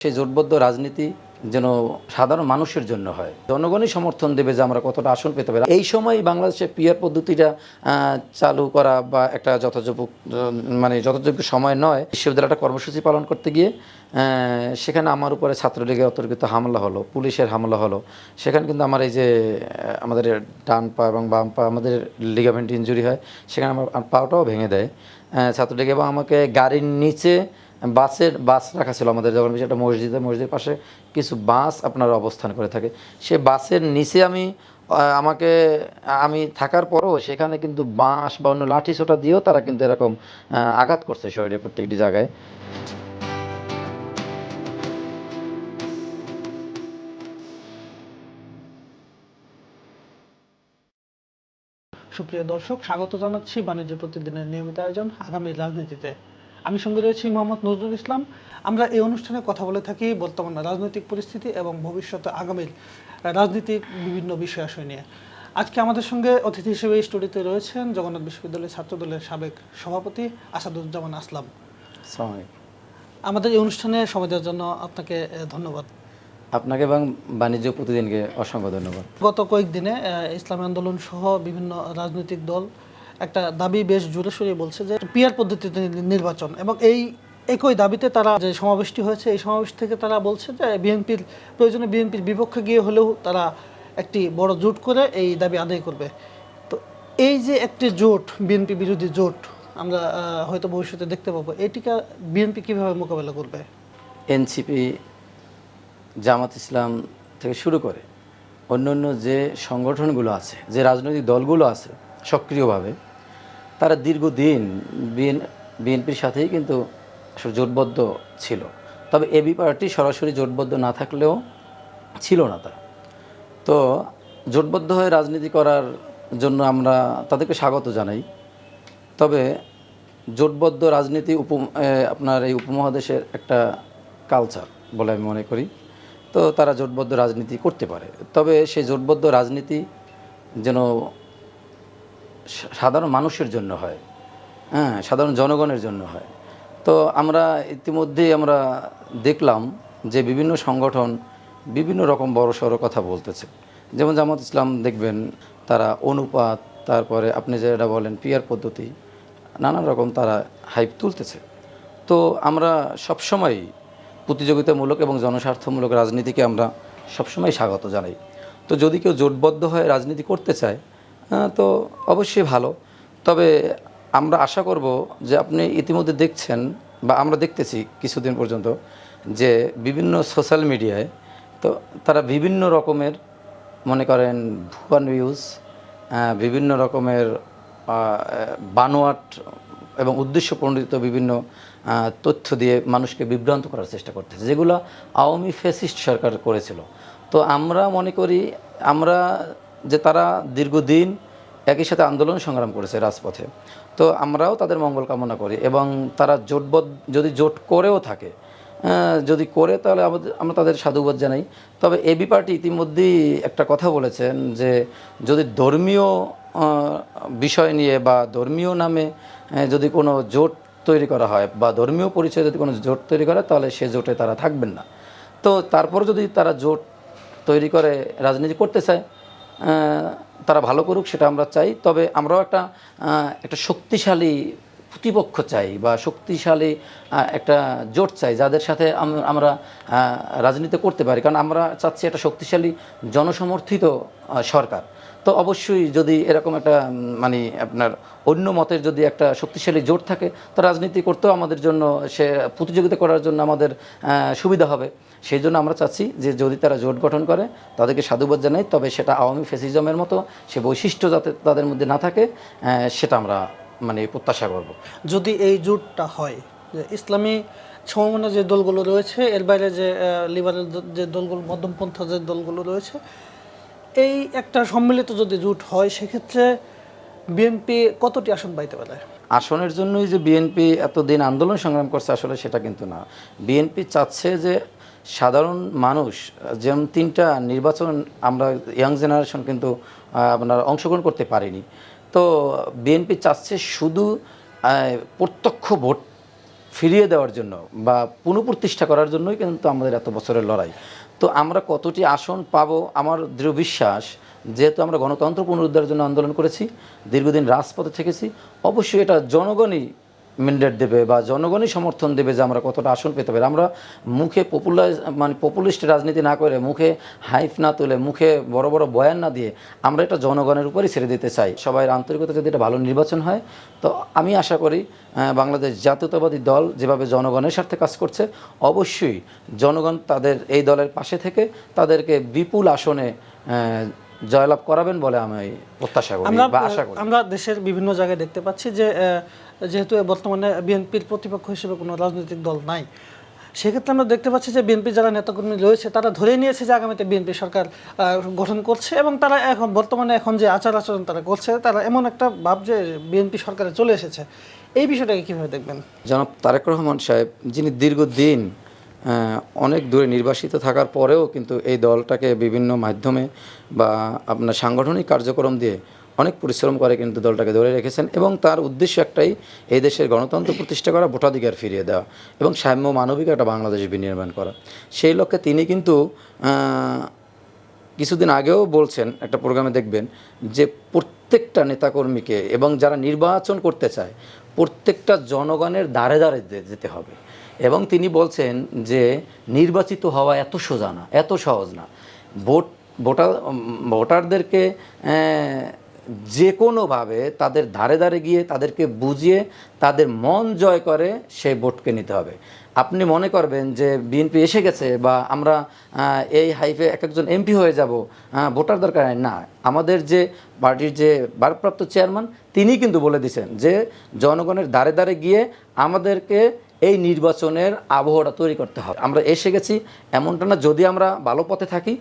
সেই জোটবদ্ধ রাজনীতি যেন সাধারণ মানুষের জন্য হয়, জনগণই সমর্থন দেবে যে আমরা কতটা আসন পেতে পারি। এই সময় বাংলাদেশে পিআর পদ্ধতিটা চালু করা বা একটা যথাযোগ্য সময় নয়। বিশ্ববিদ্যালয়টা কর্মসূচি পালন করতে গিয়ে সেখানে আমার উপরে ছাত্রলীগের অতর্কিত হামলা হলো, পুলিশের হামলা হলো। সেখানে কিন্তু আমার এই যে আমাদের ডান পা এবং বাম পা আমাদের লিগামেন্ট ইনজুরি হয়, সেখানে আমার পাটাও ভেঙে দেয় ছাত্রলীগ। এবং আমাকে গাড়ির নিচে বাস রাখা ছিল আমাদের যখন একটা মসজিদের পাশে কিছু বাস আপনার অবস্থান করে থাকে, সে বাসের নিচে আমি থাকার পরও সেখানে কিন্তু বাঁশ বা অন্য লাঠি ছোটা দিয়েও তারা কিন্তু এরকম আঘাত করছে শরীরে প্রত্যেকটি জায়গায়। সুপ্রিয় দর্শক, স্বাগত জানাচ্ছি বাণিজ্য প্রতিদিনের নিয়মিত আয়োজন আগামী রাজনীতিতে। আমি সঙ্গে রয়েছি মোহাম্মদ নজরুল ইসলাম। আমরা এই অনুষ্ঠানে কথা বলে থাকি বর্তমান রাজনৈতিক পরিস্থিতি এবং ভবিষ্যতে আগামীর রাজনীতির বিভিন্ন বিষয়াশয় নিয়ে। আজকে আমাদের সঙ্গে অতিথি হিসেবে স্টুডিওতে রয়েছেন জগন্নাথ বিশ্ববিদ্যালয়ের ছাত্রদলের সাবেক সভাপতি আসাদুজ্জামান আসলাম। আমাদের এই অনুষ্ঠানে সময় দেওয়ার জন্য আপনাকে ধন্যবাদ। আপনাকে এবং বাণিজ্য প্রতিদিনকে অসংখ্য ধন্যবাদ। গত কয়েকদিনে ইসলামী আন্দোলন সহ বিভিন্ন রাজনৈতিক দল একটা দাবি বেশ জোরে সরিয়ে বলছে যে পিআর পদ্ধতিতে নির্বাচন, এবং এই একই দাবিতে তারা যে সমাবেশটি হয়েছে, এই সমাবেশ থেকে তারা বলছে যে প্রয়োজনে বিএনপির বিপক্ষে গিয়ে হলেও তারা একটি বড় জোট করে এই দাবি আদায় করবে। তো এই যে একটি জোট, বিএনপি বিরোধী জোট আমরা হয়তো ভবিষ্যতে দেখতে পাবো, এটিকে বিএনপি কিভাবে মোকাবেলা করবে? এনসিপি, জামাত ইসলাম থেকে শুরু করে অন্য যে সংগঠনগুলো আছে, যে রাজনৈতিক দলগুলো আছে সক্রিয়ভাবে, তারা দীর্ঘদিন বিএনপির সাথেই কিন্তু জোটবদ্ধ ছিল। তবে এবি পার্টি সরাসরি জোটবদ্ধ না থাকলেও ছিল না তারা। তো জোটবদ্ধ হয়ে রাজনীতি করার জন্য আমরা তাদেরকে স্বাগত জানাই। তবে জোটবদ্ধ রাজনীতি আপনার এই উপমহাদেশের একটা কালচার বলে আমি মনে করি। তো তারা জোটবদ্ধ রাজনীতি করতে পারে, তবে সেই জোটবদ্ধ রাজনীতি যেন সাধারণ মানুষের জন্য হয়, সাধারণ জনগণের জন্য হয়। তো আমরা ইতিমধ্যেই আমরা দেখলাম যে বিভিন্ন সংগঠন বিভিন্ন রকম বড়সড় কথা বলতেছে। যেমন জামাত ইসলাম দেখবেন, তারা অনুপাত, তারপরে আপনি যেটা বলেন পিআর পদ্ধতি, নানান রকম তারা হাইপ তুলতেছে। তো আমরা সবসময় প্রতিযোগিতামূলক এবং জনস্বার্থমূলক রাজনীতিকে আমরা সবসময় স্বাগত জানাই। তো যদি কেউ জোটবদ্ধ হয়ে রাজনীতি করতে চায় তো অবশ্যই ভালো। তবে আমরা আশা করব যে আপনি ইতিমধ্যে দেখছেন বা আমরা দেখতেছি কিছুদিন পর্যন্ত যে বিভিন্ন সোশ্যাল মিডিয়ায় তো তারা বিভিন্ন রকমের মনে করেন ভুয়া নিউজ, বিভিন্ন রকমের বানোয়াট এবং উদ্দেশ্যপ্রণোদিত বিভিন্ন তথ্য দিয়ে মানুষকে বিভ্রান্ত করার চেষ্টা করতেছে, যেগুলো আওয়ামী ফ্যাসিস্ট সরকার করেছিল। তো আমরা মনে করি যে তারা দীর্ঘদিন একই সাথে আন্দোলন সংগ্রাম করেছে রাজপথে। তো আমরাও তাদের মঙ্গল কামনা করি, এবং তারা যদি জোট করেও থাকে, যদি করে তাহলে আমরা তাদের সাধুবাদ জানাই। তবে এবি পার্টি ইতিমধ্যেই একটা কথা বলেছেন যে যদি ধর্মীয় বিষয় নিয়ে বা ধর্মীয় নামে যদি কোনো জোট তৈরি করা হয় বা ধর্মীয় পরিচয়ে যদি কোনো জোট তৈরি করে, তাহলে সে জোটে তারা থাকবেন না। তো তারপর যদি তারা জোট তৈরি করে রাজনীতি করতে চায়, তারা ভালো করুক, সেটা আমরা চাই। তবে আমরাও একটা শক্তিশালী প্রতিপক্ষ চাই বা শক্তিশালী একটা জোট চাই, যাদের সাথে আমরা রাজনীতি করতে পারি। কারণ আমরা চাচ্ছি একটা শক্তিশালী জনসমর্থিত সরকার। তো অবশ্যই যদি এরকম একটা আপনার অন্য মতের যদি একটা শক্তিশালী জোট থাকে, তো রাজনীতি করতেও আমাদের জন্য সে প্রতিযোগিতা করার জন্য আমাদের সুবিধা হবে। সেই জন্য আমরা চাচ্ছি যে যদি তারা জোট গঠন করে তাদেরকে সাধুবাদ জানাই, তবে সেটা আওয়ামী ফ্যাসিজমের মতো সে বৈশিষ্ট্য যাতে তাদের মধ্যে না থাকে, সেটা আমরা প্রত্যাশা করব। যদি এই জোটটা হয়, যে ইসলামী সমমনা যে দলগুলো রয়েছে, এর বাইরে যে লিবারেল যে দলগুলো, মধ্যমপন্থা যে দলগুলো রয়েছে, এই একটা সম্মিলিত যদি জোট হয়, সেক্ষেত্রে বিএনপি কতটি আসন পাইতে পারে? আসনের জন্যই যে বিএনপি এতদিন আন্দোলন সংগ্রাম করছে, আসলে সেটা কিন্তু না। বিএনপি চাচ্ছে যে সাধারণ মানুষ, যেমন 3টা নির্বাচন আমরা ইয়াং জেনারেশন কিন্তু আপনার অংশগ্রহণ করতে পারিনি। তো বিএনপি চাচ্ছে শুধু প্রত্যক্ষ ভোট ফিরিয়ে দেওয়ার জন্য বা পুনঃপ্রতিষ্ঠা করার জন্যই কিন্তু আমাদের এত বছরের লড়াই। তো আমরা কতটি আসন পাবো, আমার দৃঢ় বিশ্বাস, যেহেতু আমরা গণতন্ত্র পুনরুদ্ধারের জন্য আন্দোলন করেছি, দীর্ঘদিন রাজপথে থেকেছি, অবশ্যই এটা জনগণই ম্যান্ডেট দেবে বা জনগণই সমর্থন দেবে যে আমরা কতটা আসন পেতে পারি। আমরা মুখে পপুলিস্ট রাজনীতি না করে, মুখে হাইপ না তুলে, মুখে বড় বড় বয়ান না দিয়ে আমরা এটা জনগণের উপরই ছেড়ে দিতে চাই। সবাই আন্তরিকতা যদি এটা ভালো নির্বাচন হয়, তো আমি আশা করি বাংলাদেশ জাতীয়তাবাদী দল যেভাবে জনগণের স্বার্থে কাজ করছে, অবশ্যই জনগণ তাদের এই দলের পাশে থেকে তাদেরকে বিপুল আসনে জয়লাভ করাবেন বলে আমি প্রত্যাশা করি বা আশা করি। আমরা দেশের বিভিন্ন জায়গায় দেখতে পাচ্ছি যে যেহেতু বর্তমানে বিএনপির প্রতিপক্ষ হিসেবে কোনো রাজনৈতিক দল নাই, সেক্ষেত্রে আমরা দেখতে পাচ্ছি যে বিএনপি যারা নেতাকর্মী রয়েছে তারা ধরে নিয়েছে যে আগামীতে বিএনপি সরকার গঠন করছে, এবং তারা বর্তমানে যে আচার আচরণ তারা করছে, তারা এমন একটা ভাব যে বিএনপি সরকারে চলে এসেছে। এই বিষয়টাকে কীভাবে দেখবেন? জনাব তারেক রহমান সাহেব, যিনি দীর্ঘদিন অনেক দূরে নির্বাসিত থাকার পরেও কিন্তু এই দলটাকে বিভিন্ন মাধ্যমে বা আপনার সাংগঠনিক কার্যক্রম দিয়ে অনেক পরিশ্রম করে কিন্তু দলটাকে ধরে রেখেছেন, এবং তার উদ্দেশ্য একটাই, এই দেশের গণতন্ত্র প্রতিষ্ঠা করা, ভোটাধিকার ফিরিয়ে দেওয়া এবং সাম্য মানবিক একটা বাংলাদেশ বিনির্মাণ করা। সেই লক্ষ্যে তিনি কিন্তু কিছুদিন আগেও বলছেন, একটা প্রোগ্রামে দেখবেন, যে প্রত্যেকটা নেতাকর্মীকে এবং যারা নির্বাচন করতে চায় প্রত্যেকটা জনগণের দ্বারে দ্বারে যেতে হবে। এবং তিনি বলছেন যে নির্বাচিত হওয়া এত সোজা না, এত সহজ না। ভোটারদেরকে যে কোনোভাবে তাদের ধারে ধারে গিয়ে তাদেরকে বুঝিয়ে তাদের মন জয় করে সেই ভোটকে নিতে হবে। আপনি মনে করবেন যে বিএনপি এসে গেছে বা আমরা এই হাইফে এক একজন এমপি হয়ে যাব, ভোটার দরকার না। আমাদের যে পার্টির যে ভারপ্রাপ্ত চেয়ারম্যান, তিনি কিন্তু বলে দিয়েছেন যে জনগণের দ্বারে দ্বারে গিয়ে আমাদেরকে এই নির্বাচনের আবহাওয়াটা তৈরি করতে হবে। আমরা এসে গেছি এমনটা না, যদি আমরা ভালো পথে থাকি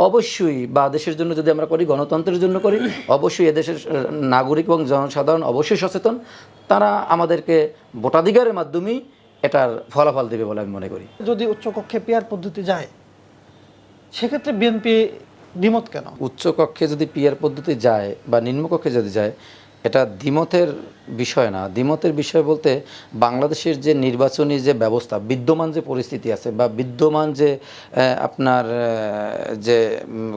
অবশ্যই, বা দেশের জন্য যদি আমরা করি, গণতন্ত্রের জন্য করি, অবশ্যই এদেশের নাগরিক এবং জনসাধারণ অবশ্যই সচেতন, তারা আমাদেরকে ভোটাধিকারের মাধ্যমেই এটার ফলাফল দেবে বলে আমি মনে করি। যদি উচ্চকক্ষে পিআর পদ্ধতি যায়, সেক্ষেত্রে বিএনপি দ্বিমত কেন? উচ্চকক্ষে যদি পিআর পদ্ধতি যায় বা নিম্নকক্ষে যদি যায়, এটা দ্বিমতের বিষয় না। দ্বিমতের বিষয় বলতে, বাংলাদেশের যে নির্বাচনী যে ব্যবস্থা, বিদ্যমান যে পরিস্থিতি আছে বা বিদ্যমান যে আপনার যে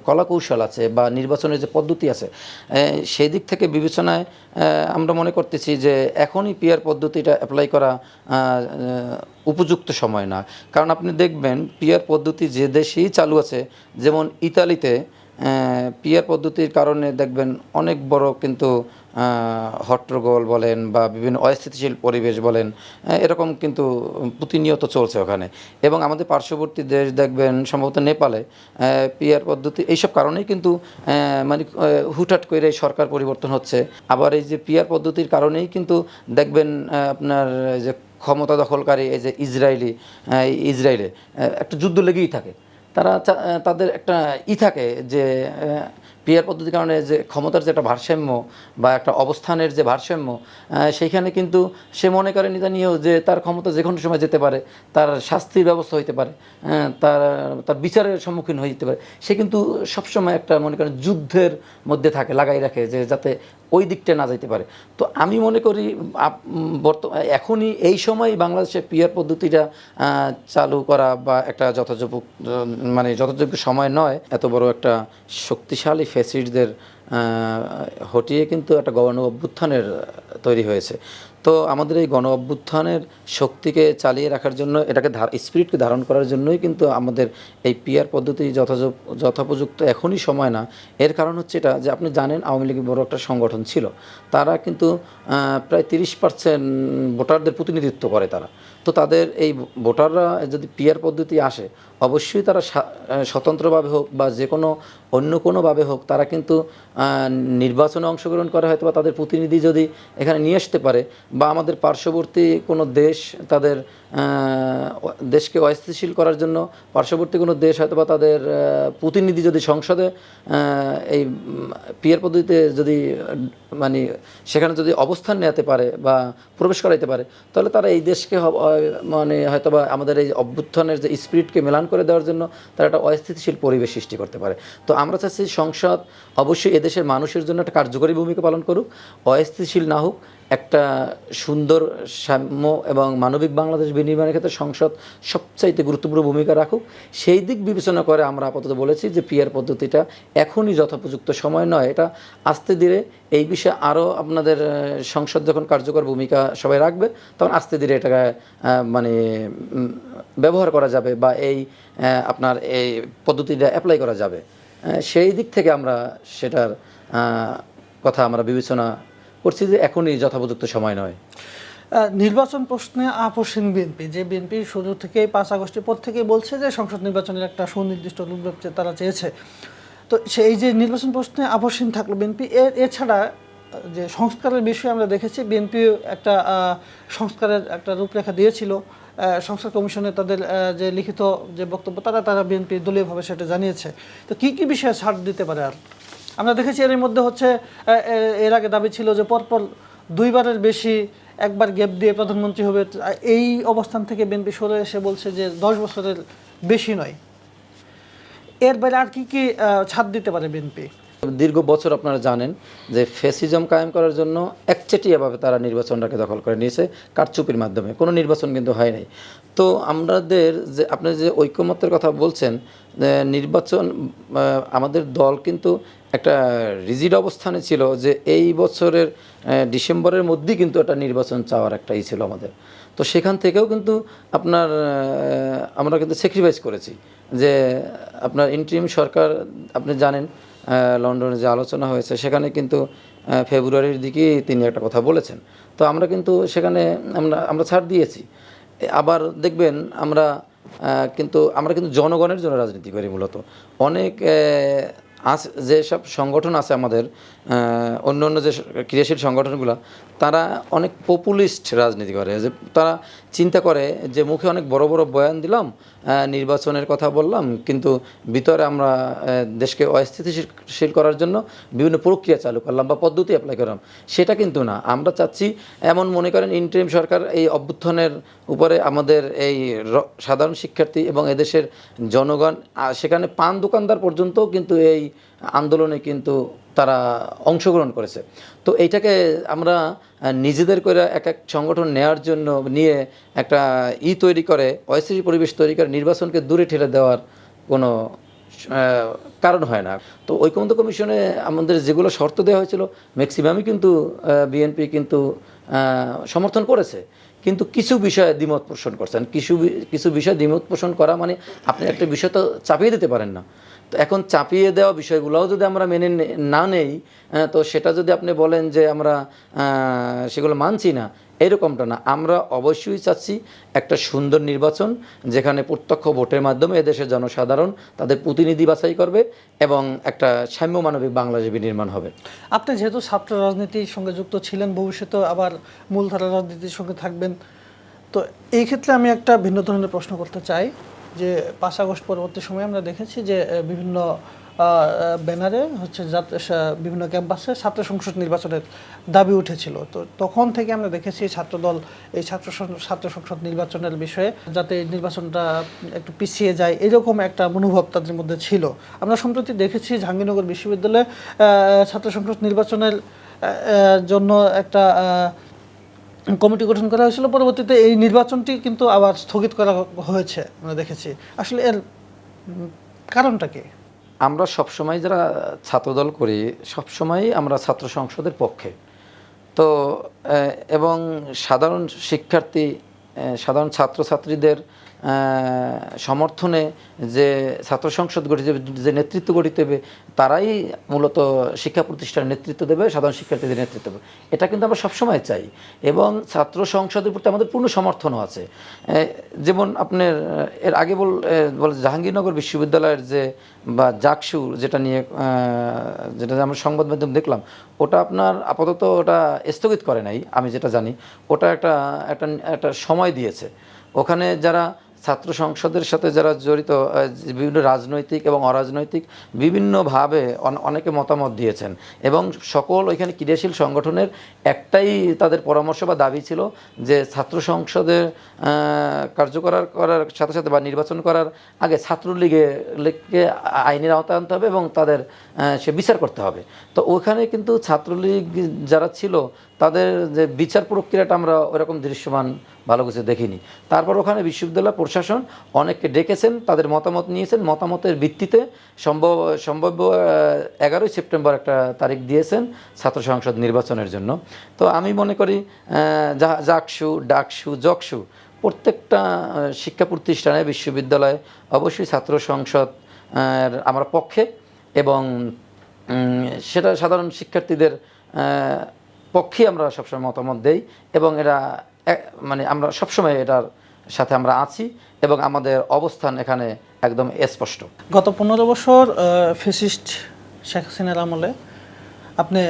কলাকৌশল আছে বা নির্বাচনের যে পদ্ধতি আছে, সেই দিক থেকে বিবেচনায় আমরা মনে করতেছি যে এখনই পিআর পদ্ধতিটা অ্যাপ্লাই করা উপযুক্ত সময় না। কারণ আপনি দেখবেন পিআর পদ্ধতি যে দেশেই চালু আছে, যেমন ইতালিতে পিআর পদ্ধতির কারণে দেখবেন অনেক বড় কিন্তু হট্টগোল বলেন বা বিভিন্ন অস্থিতিশীল পরিবেশ বলেন, এরকম কিন্তু প্রতিনিয়ত চলছে ওখানে। এবং আমাদের পার্শ্ববর্তী দেশ দেখবেন, সম্ভবত নেপালে পিআর পদ্ধতি, এইসব কারণেই কিন্তু মানে হুটহাট করে সরকার পরিবর্তন হচ্ছে। আবার এই যে পিআর পদ্ধতির কারণেই কিন্তু দেখবেন আপনার যে ক্ষমতা দখলকারী এই যে ইসরায়েলে একটা যুদ্ধ লেগেই থাকে। তারা তাদের একটা থাকে যে পিআর পদ্ধতির কারণে যে ক্ষমতার যে একটা ভারসাম্য বা একটা অবস্থানের যে ভারসাম্য, সেইখানে কিন্তু সে মনে করে নিয়েও যে তার ক্ষমতা যে কোনো সময় যেতে পারে, তার শাস্তির ব্যবস্থা হইতে পারে, তার বিচারের সম্মুখীন হয়ে যেতে পারে। সে কিন্তু সবসময় একটা মনে করেন যুদ্ধের মধ্যে থাকে, লাগাই রাখে যে যাতে ওই দিকটা না যাইতে পারে। তো আমি মনে করি এখনই এই সময় বাংলাদেশে পিআর পদ্ধতিটা চালু করা বা একটা যথাযোগ্য সময় নয়। এত বড় একটা শক্তিশালী ফ্যাসিস্টদের হটিয়ে কিন্তু একটা গণ অভ্যুত্থানের তৈরি হয়েছে। তো আমাদের এই গণ অভ্যুত্থানের শক্তিকে চালিয়ে রাখার জন্য, এটাকে স্পিরিটকে ধারণ করার জন্যই কিন্তু আমাদের এই পিআর পদ্ধতি যথোপযুক্ত এখনই সময় না। এর কারণ হচ্ছে এটা যে আপনি জানেন, আওয়ামী লীগের বড় একটা সংগঠন ছিল, তারা কিন্তু প্রায় 30% ভোটারদের প্রতিনিধিত্ব করে তারা। তো তাদের এই ভোটাররা যদি পিআর পদ্ধতি আসে, অবশ্যই তারা স্বতন্ত্রভাবে হোক বা যে কোনো অন্য কোনোভাবে হোক, তারা কিন্তু নির্বাচনে অংশগ্রহণ করে, হয়তো বা তাদের প্রতিনিধি যদি এখানে নিয়ে আসতে পারে, বা আমাদের পার্শ্ববর্তী কোনো দেশ তাদের দেশকে অস্থিতিশীল করার জন্য পার্শ্ববর্তী কোনো দেশ হয়তো বা তাদের প্রতিনিধি যদি সংসদে এই পিআর পদ্ধতিতে যদি সেখানে যদি অবস্থান নিতে পারে বা প্রবেশ করাইতে পারে, তাহলে তারা এই দেশকে হয়তো বা আমাদের এই অভ্যুত্থানের যে স্পিরিটকে মেলান করে দেওয়ার জন্য তারা একটা অস্থিতিশীল পরিবেশ সৃষ্টি করতে পারে। তো আমরা চাচ্ছি সংসদ অবশ্যই এদেশের মানুষের জন্য একটা কার্যকরী ভূমিকা পালন করুক, অস্থিতিশীল না হোক। একটা সুন্দর সাম্য এবং মানবিক বাংলাদেশ বিনির্মাণের ক্ষেত্রে সংসদ সবচাইতে গুরুত্বপূর্ণ ভূমিকা রাখুক, সেই দিক বিবেচনা করে আমরা আপাতত বলেছি যে পিআর পদ্ধতিটা এখনই যথোপযুক্ত সময় নয়, এটা আস্তে ধীরে এই বিষয়ে আরও আপনাদের সংসদ যখন কার্যকর ভূমিকা সবাই রাখবে তখন আস্তে ধীরে এটাকে মানে ব্যবহার করা যাবে বা এই আপনার এই পদ্ধতিটা অ্যাপ্লাই করা যাবে। সেই দিক থেকে আমরা সেটার কথা আমরা বিবেচনা করছি যে এখনই যথোপযুক্ত সময় নয়। নির্বাচন প্রশ্নে আপোষহীন বিএনপি, যে বিএনপি শুরু থেকেই 5 আগস্টের পর থেকেই বলছে যে সংসদ নির্বাচনের একটা সুনির্দিষ্ট রূপরেখ তারা চেয়েছে, তো সেই যে নির্বাচন প্রশ্নে আপোষহীন থাকলো বিএনপি, এছাড়া যে সংস্কারের বিষয়ে আমরা দেখেছি বিএনপি একটা সংস্কারের একটা রূপরেখা দিয়েছিল। সংস্কার কমিশনে তাদের যে লিখিত যে বক্তব্য তারা বিএনপি দলীয়ভাবে সেটা জানিয়েছে। তো কী কী বিষয়ে ছাড় দিতে পারে? আর আমরা দেখেছি এর মধ্যে হচ্ছে এর আগে দাবি ছিল যে পরপর 2বারের বেশি একবার গ্যাপ দিয়ে প্রধানমন্ত্রী হবে। এই অবস্থান থেকে বিএনপি সরে এসে বলছে যে 10 বছরের বেশি নয়। এর বাইরে আর কি কি ছাড় দিতে পারে বিএনপি? দীর্ঘ বছর আপনারা জানেন যে ফ্যাসিজম কায়েম করার জন্য একচেটিয়াভাবে তারা নির্বাচনটাকে দখল করে নিয়েছে কারচুপির মাধ্যমে, কোনো নির্বাচন কিন্তু হয় নাই। তো আমাদের যে আপনি যে ঐকমত্যের কথা বলছেন, নির্বাচন আমাদের দল কিন্তু একটা রিজিড অবস্থানে ছিল যে এই বছরের ডিসেম্বরের মধ্যেই কিন্তু একটা নির্বাচন চাওয়ার একটা ই ছিল আমাদের। তো সেখান থেকেও কিন্তু আপনার আমরা কিন্তু স্যাক্রিফাইস করেছি যে আপনার ইন্টারিম সরকার, আপনি জানেন লন্ডনে যে আলোচনা হয়েছে সেখানে কিন্তু ফেব্রুয়ারির দিকেই তিনি একটা কথা বলেছেন। তো আমরা কিন্তু সেখানে আমরা ছাড় দিয়েছি। আবার দেখবেন আমরা কিন্তু জনগণের জন্য রাজনীতি করি মূলত। অনেক যেসব সংগঠন আছে আমাদের, অন্য অন্য যে ক্রিয়াশীল সংগঠনগুলো, তারা অনেক পপুলিস্ট রাজনীতি করে, যে তারা চিন্তা করে যে মুখে অনেক বড় বড় বয়ান দিলাম, নির্বাচনের কথা বললাম, কিন্তু ভিতরে আমরা দেশকে অস্থিতিশীল করার জন্য বিভিন্ন প্রক্রিয়া চালু করলাম বা পদ্ধতি অ্যাপ্লাই করলাম। সেটা কিন্তু না। আমরা চাচ্ছি, এমন মনে করেন ইন্টারিম সরকার এই অভ্যুত্থানের উপরে আমাদের এই সাধারণ শিক্ষার্থী এবং এদেশের জনগণ, সেখানে পান দোকানদার পর্যন্তও কিন্তু এই আন্দোলনে কিন্তু তারা অংশগ্রহণ করেছে। তো এইটাকে আমরা নিজেদের করে এক এক সংগঠন নেওয়ার জন্য নিয়ে একটা তৈরি করে, অস্থিতিশীল পরিবেশ তৈরি করে নির্বাচনকে দূরে ঠেলে দেওয়ার কোনো কারণ হয় না। তো ঐকমত্য কমিশনে আমাদের যেগুলো শর্ত দেওয়া হয়েছিল ম্যাক্সিমামই কিন্তু বিএনপি কিন্তু সমর্থন করেছে, কিন্তু কিছু বিষয়ে দ্বিমত পোষণ করছেন। কিছু বিষয়ে দ্বিমত পোষণ করা মানে আপনি একটা বিষয় তো চাপিয়ে দিতে পারেন না। তো এখন চাপিয়ে দেওয়া বিষয়গুলোও যদি আমরা মেনে না নেই, তো সেটা যদি আপনি বলেন যে আমরা সেগুলো মানছি না, এরকমটা না। আমরা অবশ্যই চাচ্ছি একটা সুন্দর নির্বাচন, যেখানে প্রত্যক্ষ ভোটের মাধ্যমে এদেশের জনসাধারণ তাদের প্রতিনিধি বাছাই করবে এবং একটা সাম্য মানবিক বাংলাদেশ বিনির্মাণ হবে। আপনি যেহেতু ছাত্র রাজনীতির সঙ্গে যুক্ত ছিলেন, ভবিষ্যতে আবার মূলধারা রাজনীতির সঙ্গে থাকবেন, তো এই ক্ষেত্রে আমি একটা ভিন্ন ধরনের প্রশ্ন করতে চাই যে 5 আগস্ট পরবর্তী সময়ে আমরা দেখেছি যে বিভিন্ন ব্যানারে হচ্ছে বিভিন্ন ক্যাম্পাসে ছাত্র সংসদ নির্বাচনের দাবি উঠেছিল। তো তখন থেকে আমরা দেখেছি ছাত্রদল এই ছাত্র সংসদ নির্বাচনের বিষয়ে যাতে নির্বাচনটা একটু পিছিয়ে যায় এরকম একটা মনোভাব তাদের মধ্যে ছিল। আমরা সম্প্রতি দেখেছি জাহাঙ্গীরনগর বিশ্ববিদ্যালয়ে ছাত্র সংসদ নির্বাচনের জন্য একটা কমিটি গঠন করা হয়েছিল। পরবর্তীতে এই নির্বাচনটি কিন্তু আবার স্থগিত করা হয়েছে আমরা দেখেছি। আসলে এর কারণটা কি? আমরা সবসময় যারা ছাত্রদল করি সবসময়ই আমরা ছাত্র সংসদের পক্ষে। তো এবং সাধারণ শিক্ষার্থী, সাধারণ ছাত্রছাত্রীদের সমর্থনে যে ছাত্র সংসদ গঠিত হবে, যে নেতৃত্ব গঠিত হবে, তারাই মূলত শিক্ষা প্রতিষ্ঠানের নেতৃত্ব দেবে, সাধারণ শিক্ষার্থীদের নেতৃত্ব দেবে। এটা কিন্তু আমরা সবসময় চাই এবং ছাত্র সংসদের প্রতি আমাদের পূর্ণ সমর্থনও আছে। যেমন আপনার এর আগে বলে জাহাঙ্গীরনগর বিশ্ববিদ্যালয়ের যে বা জাকসু যেটা নিয়ে যেটা আমরা সংবাদ মাধ্যম দেখলাম, ওটা আপনার আপাতত ওটা স্থগিত করে নাই, আমি যেটা জানি। ওটা একটা সময় দিয়েছে। ওখানে যারা ছাত্র সংসদের সাথে যারা জড়িত, বিভিন্ন রাজনৈতিক এবং অরাজনৈতিক বিভিন্নভাবে অনেকে মতামত দিয়েছেন এবং সকল ওইখানে ক্রিয়াশীল সংগঠনের একটাই তাদের পরামর্শ বা দাবি ছিল যে ছাত্র সংসদের করার সাথে সাথে বা নির্বাচন করার আগে ছাত্রলীগকে আইনের আওতায় আনতে হবে এবং তাদের সে বিচার করতে হবে। তো ওখানে কিন্তু ছাত্রলীগ যারা ছিল তাদের যে বিচার প্রক্রিয়াটা আমরা ওরকম দৃশ্যমান ভালো কিছু দেখিনি। তারপর ওখানে বিশ্ববিদ্যালয় প্রশাসন অনেককে ডেকেছেন, তাদের মতামত নিয়েছেন, মতামতের ভিত্তিতে সম্ভাব্য 11ই সেপ্টেম্বর একটা তারিখ দিয়েছেন ছাত্র সংসদ নির্বাচনের জন্য। তো আমি মনে করি জাকসু, ডাকসু, জকসু প্রত্যেকটা শিক্ষা প্রতিষ্ঠানে, বিশ্ববিদ্যালয়ে অবশ্যই ছাত্র সংসদ আমরা পক্ষে, এবং সেটা সাধারণ শিক্ষার্থীদের পক্ষে আমরা সবসময় মতামত দেই, এবং এরা মানে আমরা সবসময় এটার সাথে আমরা আছি, এবং আমাদের অবস্থান এখানে একদম স্পষ্ট। গত 15 বছর ফ্যাসিস্ট শেখ হাসিনার আমলে আপনি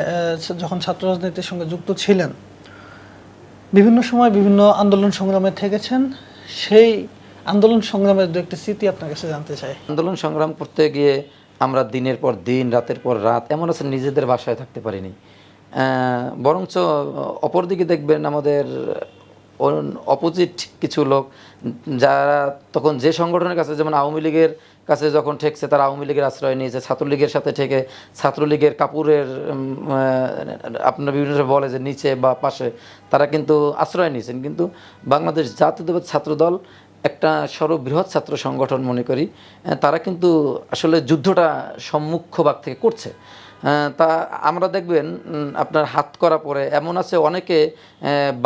যখন ছাত্র রাজনীতির সঙ্গে যুক্ত ছিলেন, বিভিন্ন সময় বিভিন্ন আন্দোলন সংগ্রামে থেকেছেন, সেই আন্দোলন সংগ্রামের দু একটি স্মৃতি আপনার কাছে জানতে চাই। আন্দোলন সংগ্রাম করতে গিয়ে আমরা দিনের পর দিন, রাতের পর রাত, এমন আছে নিজেদের বাসায় থাকতে পারিনি। বরঞ্চ অপরদিকে দেখবেন আমাদের অপোজিট কিছু লোক যারা তখন যে সংগঠনের কাছে, যেমন আওয়ামী লীগের কাছে যখন ঠেকছে তারা আওয়ামী লীগের আশ্রয় নিয়েছে, ছাত্রলীগের সাথে ঠেকে ছাত্রলীগের কাপুরের আপনার বিভিন্ন বলে যে নিচে বা পাশে তারা কিন্তু আশ্রয় নিয়েছেন। কিন্তু বাংলাদেশ জাতীয়তাবাদী ছাত্রদল একটা সর্ববৃহৎ ছাত্র সংগঠন মনে করি, তারা কিন্তু আসলে যুদ্ধটা সম্মুখভাগ থেকে করছে। তা আমরা দেখবেন আপনার হাত করা পরে এমন আছে অনেকে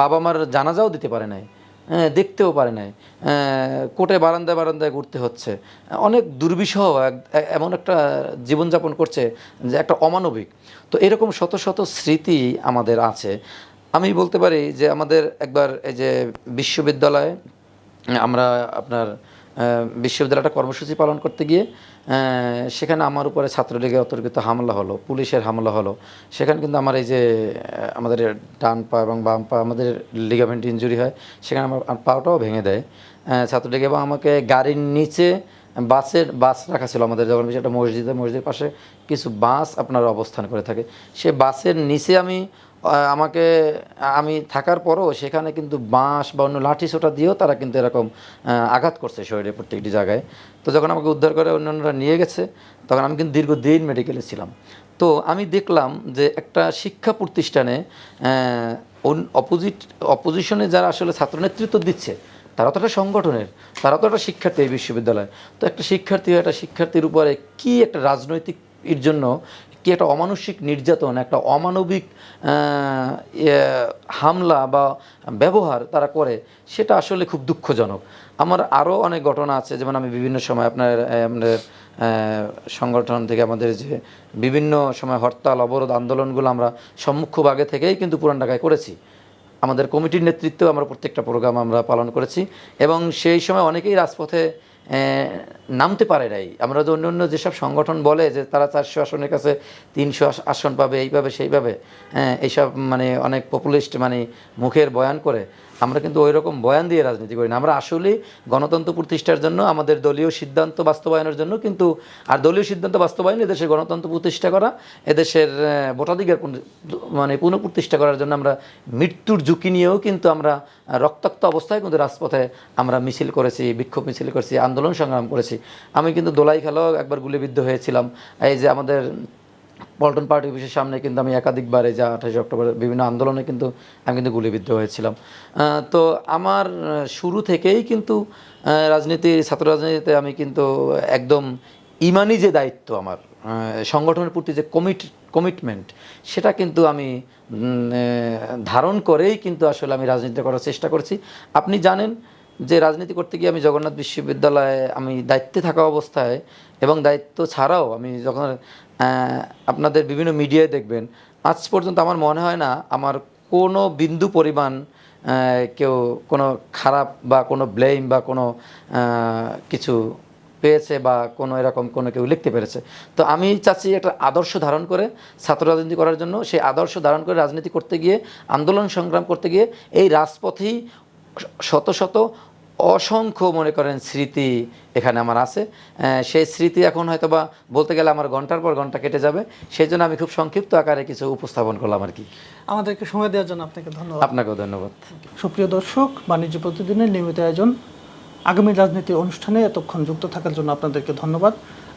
বাবা মার জানাজাও দিতে পারে নাই, দেখতেও পারে নাই, কোর্টে বারান্দায় বারান্দায় ঘুরতে হচ্ছে, অনেক দুর্বিষহ এমন একটা জীবনযাপন করছে যে একটা অমানবিক। তো এরকম শত শত স্মৃতি আমাদের আছে। আমি বলতে পারি যে আমাদের একবার এই যে বিশ্ববিদ্যালয়ে আমরা আপনার বিশ্ববিদ্যালয়টা কর্মসূচি পালন করতে গিয়ে সেখানে আমার উপরে ছাত্রলীগের অতর্কিত হামলা হলো, পুলিশের হামলা হলো। সেখানে কিন্তু আমার এই যে আমাদের ডান পা এবং বাম পা আমাদের লিগামেন্ট ইনজুরি হয়, সেখানে আমার পাটাও ভেঙে দেয় ছাত্রলীগ। এবং আমাকে গাড়ির নিচে বাস রাখা ছিল আমাদের, যখন একটা মসজিদের পাশে কিছু বাস আপনার অবস্থান করে থাকে, সে বাসের নিচে আমি থাকার পরও সেখানে কিন্তু বাঁশ বা অন্য লাঠি ছোটা দিয়েও তারা কিন্তু এরকম আঘাত করছে শরীরে প্রত্যেকটি জায়গায়। তো যখন আমাকে উদ্ধার করে অন্যান্যরা নিয়ে গেছে, তখন আমি কিন্তু দীর্ঘদিন মেডিকেলে ছিলাম। তো আমি দেখলাম যে একটা শিক্ষা প্রতিষ্ঠানে অপোজিশনে যারা আসলে ছাত্র নেতৃত্ব দিচ্ছে, তারা তো একটা সংগঠনের, তারা তো একটা শিক্ষার্থী এই বিশ্ববিদ্যালয়। তো একটা শিক্ষার্থীর উপরে কি একটা রাজনৈতিক এর জন্য কি একটা অমানসিক নির্যাতন, একটা অমানবিক হামলা বা ব্যবহার তারা করে, সেটা আসলে খুব দুঃখজনক। আমার আরও অনেক ঘটনা আছে, যেমন আমি বিভিন্ন সময় আমাদের সংগঠন থেকে আমাদের যে বিভিন্ন সময় হরতাল, অবরোধ, আন্দোলনগুলো আমরা সম্মুখভাগে থেকেই কিন্তু পুরান ঢাকায় করেছি। আমাদের কমিটির নেতৃত্বেও আমরা প্রত্যেকটা প্রোগ্রাম আমরা পালন করেছি, এবং সেই সময় অনেকেই রাজপথে নামতে পারে নাই। আমরা যে অন্য যেসব সংগঠন বলে যে তারা 400 আসনের কাছে 300 আসন পাবে, এই পাবে সেই পাবে, এইসব মানে অনেক পপুলিস্ট মানে মুখের বয়ান করে, আমরা কিন্তু ওই রকম বয়ান দিয়ে রাজনীতি করি না। আমরা আসলেই গণতন্ত্র প্রতিষ্ঠার জন্য, আমাদের দলীয় সিদ্ধান্ত বাস্তবায়নের জন্য কিন্তু, আর দলীয় সিদ্ধান্ত বাস্তবায়ন এদেশের গণতন্ত্র প্রতিষ্ঠা করা, এদেশের ভোটাধিকার মানে পুনঃপ্রতিষ্ঠা করার জন্য আমরা মৃত্যুর ঝুঁকি নিয়েও কিন্তু আমরা রক্তাক্ত অবস্থায় কিন্তু রাজপথে আমরা মিছিল করেছি, বিক্ষোভ মিছিল করেছি, আন্দোলন সংগ্রাম করেছি। আমি কিন্তু দোলাই খেলাও একবার গুলিবিদ্ধ হয়েছিলাম। এই যে আমাদের পল্টন পার্টি অফিসের সামনে কিন্তু আমি একাধিকবার, এই যে 28 অক্টোবর বিভিন্ন আন্দোলনে কিন্তু আমি কিন্তু গুলিবিদ্ধ হয়েছিলাম। তো আমার শুরু থেকেই কিন্তু ছাত্র রাজনীতিতে আমি কিন্তু একদম ইমানি যে দায়িত্ব আমার, সংগঠনের প্রতি যে কমিটমেন্ট, সেটা কিন্তু আমি ধারণ করেই কিন্তু আসলে আমি রাজনীতি করার চেষ্টা করছি। আপনি জানেন যে রাজনীতি করতে গিয়ে আমি জগন্নাথ বিশ্ববিদ্যালয়ে আমি দায়িত্বে থাকা অবস্থায় এবং দায়িত্ব ছাড়াও আমি যখন আপনাদের বিভিন্ন মিডিয়ায় দেখবেন, আজ পর্যন্ত আমার মনে হয় না আমার কোনো বিন্দু পরিমাণ কেউ কোনো খারাপ বা কোনো ব্লেম বা কোনো কিছু পেয়েছে বা কোনো এরকম কোনো কেউ লিখতে পেরেছে। তো আমি চাচ্ছি একটা আদর্শ ধারণ করে ছাত্র রাজনীতি করার জন্য, সেই আদর্শ ধারণ করে রাজনীতি করতে গিয়ে, আন্দোলন সংগ্রাম করতে গিয়ে এই রাজপথেই শত শত অসংখ্য মনে করেন স্মৃতি এখানে আমার আছে। সেই স্মৃতি এখন হয়তো বা বলতে গেলে আমার ঘন্টার পর ঘন্টা কেটে যাবে, সেই জন্য আমি খুব সংক্ষিপ্ত আকারে কিছু উপস্থাপন করলাম আর কি। আমাদেরকে সময় দেওয়ার জন্য আপনাকে ধন্যবাদ। আপনাকেও ধন্যবাদ। সুপ্রিয় দর্শক, বাণিজ্য প্রতিদিনের নিয়মিত আয়োজন আগামী রাজনীতি অনুষ্ঠানে এতক্ষণ যুক্ত থাকার জন্য আপনাদেরকে ধন্যবাদ।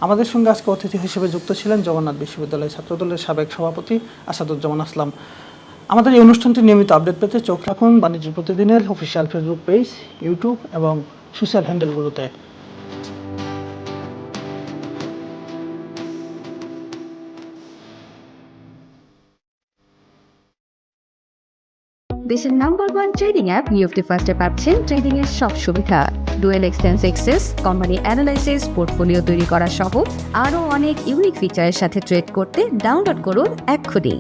আমাদের সঙ্গে আজকে অতিথি হিসেবে যুক্ত ছিলেন জগন্নাথ বিশ্ববিদ্যালয় ছাত্রদলের সাবেক সভাপতি আসাদুজ্জামান আসলাম। আমাদের এই অনুষ্ঠানটি নিয়মিত আপডেট পেতে চোখ রাখুন বাণিজ্য প্রতিদিনের অফিসিয়াল ফেসবুক পেজ, ইউটিউব এবং সোশ্যাল হ্যান্ডেলগুলোতে। দেশের নাম্বার 1 ট্রেডিং অ্যাপ নিফটি ফার্স্টে পাচ্ছেন ট্রেডিং এর সব সুবিধা, dual exchange access, company analysis, portfolio তৈরি করা সহ আরও অনেক ইউনিক ফিচারের সাথে ট্রেড করতে ডাউনলোড করুন এক্ষুনি।